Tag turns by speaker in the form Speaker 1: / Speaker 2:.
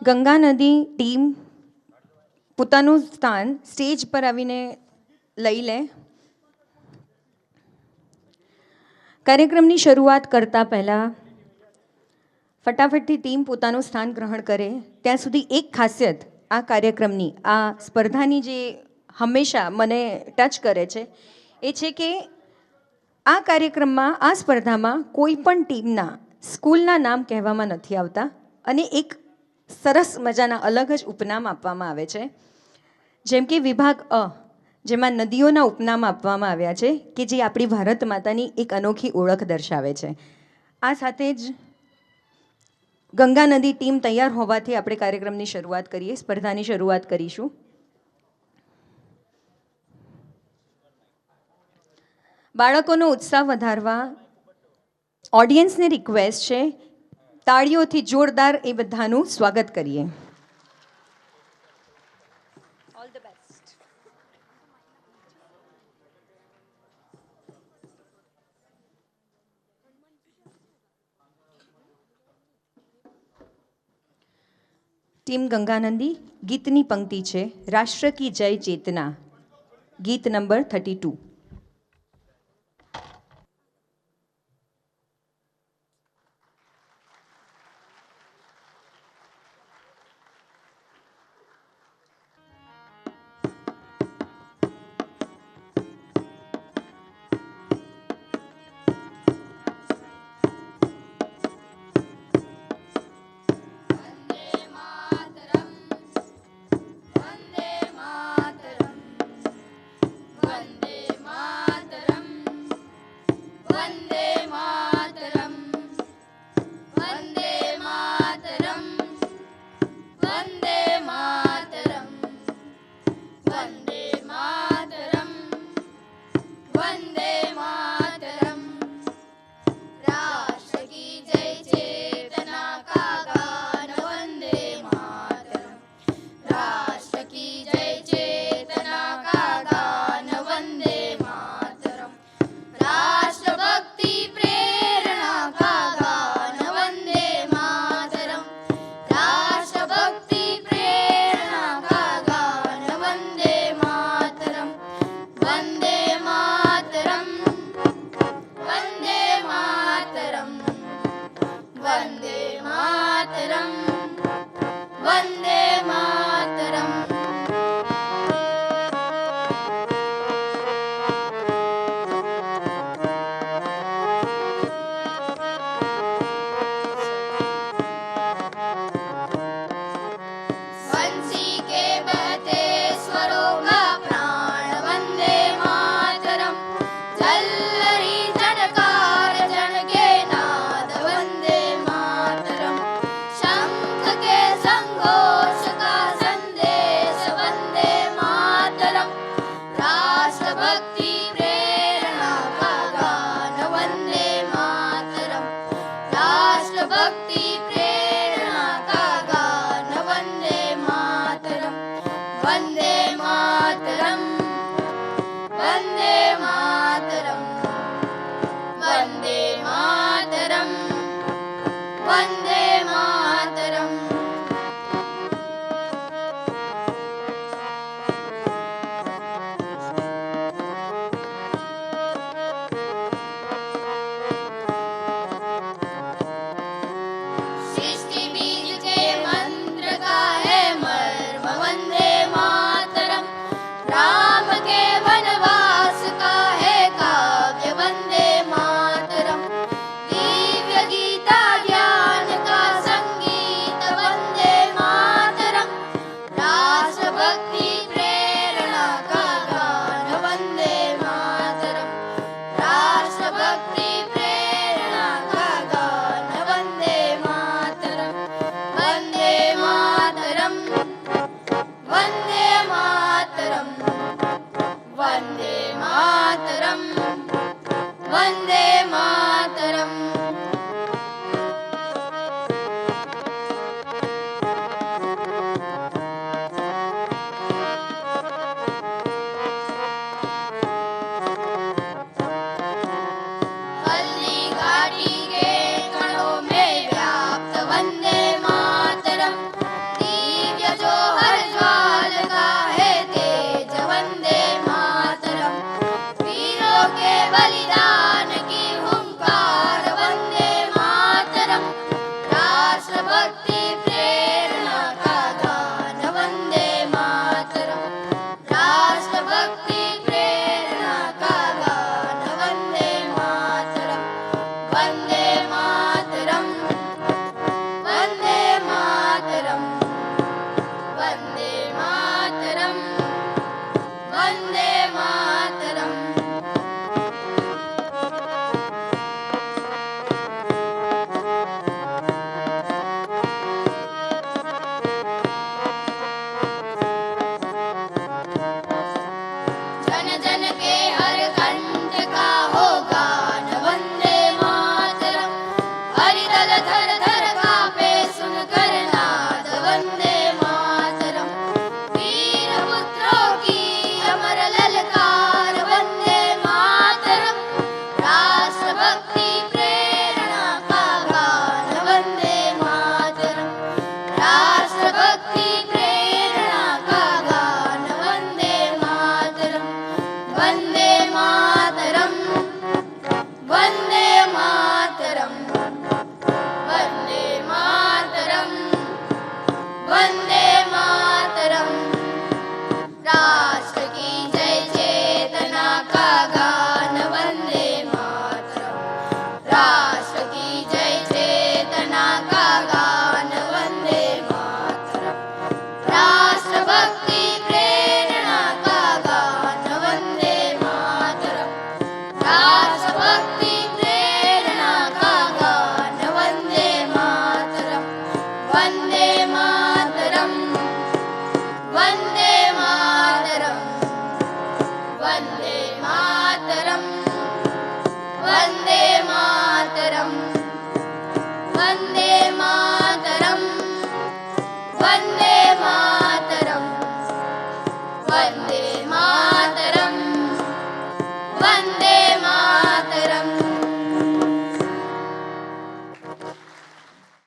Speaker 1: ગંગા નદી ટીમ પોતાનું સ્થાન સ્ટેજ પર આવીને લઈ લે. કાર્યક્રમની શરૂઆત કરતાં પહેલાં ફટાફટથી ટીમ પોતાનું સ્થાન ગ્રહણ કરે ત્યાં સુધી એક ખાસિયત આ કાર્યક્રમની, આ સ્પર્ધાની જે હંમેશા મને ટચ કરે છે એ છે કે આ કાર્યક્રમમાં, આ સ્પર્ધામાં કોઈ પણ ટીમના સ્કૂલના નામ કહેવામાં નથી આવતા અને એક સરસ મજાના અલગ જ ઉપનામ આપવામાં આવે છે. જેમ કે વિભાગ અ, જેમાં નદીઓના ઉપનામ આપવામાં આવ્યા છે કે જે આપણી ભારત માતાની એક અનોખી ઓળખ દર્શાવે છે. આ સાથે જ ગંગા નદી ટીમ તૈયાર હોવાથી આપણે કાર્યક્રમની શરૂઆત કરીએ, સ્પર્ધાની શરૂઆત કરીશું. બાળકોનો ઉત્સાહ વધારવા ઓડિયન્સને રિક્વેસ્ટ છે, તાળીઓથી જોરદાર એ બધાનું સ્વાગત કરીએ. All the best. ટીમ ગંગાનંદી, ગીતની પંક્તિ છે રાષ્ટ્ર કી જય ચેતના, ગીત નંબર 32.
Speaker 2: शंख के संगो राष्ट्रभक्ति प्रेरणा का गान वंदे मातरम। राष्ट्रभक्ति प्रेरणा का गान वंदे मातरम। वंदे मातरम, वंदे मातरम, वंदे मातरम, वंदे मातरम। जन जन के हर कंठ का हो गान वंदे मातरम। हरिदल धर धर कांपे सुनकर नाद वंदे मातरम। वीर पुत्रों की अमर ललकार वंदे मातरम। राष्ट्रभक्ति प्रेरणा का गान वंदे मातरम। राष्ट्रभक्ति प्रेरणा का गान वंदे मातरम। वंदे मातरम, वंदे मातरम, वंदे मातरम, वंदे मातरम। राष्ट्र की जय चेतना का गान वंदे मातरम। राष्ट्र की जय चेतना का गान वंदे मातरम। राष्ट्रभक्ति प्रेरणा का गान वंदे मातरम। राष्ट्रभक्ति प्रेरणा का गान वंदे मातरम। वंदे मातरम, वंदे मातरम, वंदे मातरम, वंदे मातरम।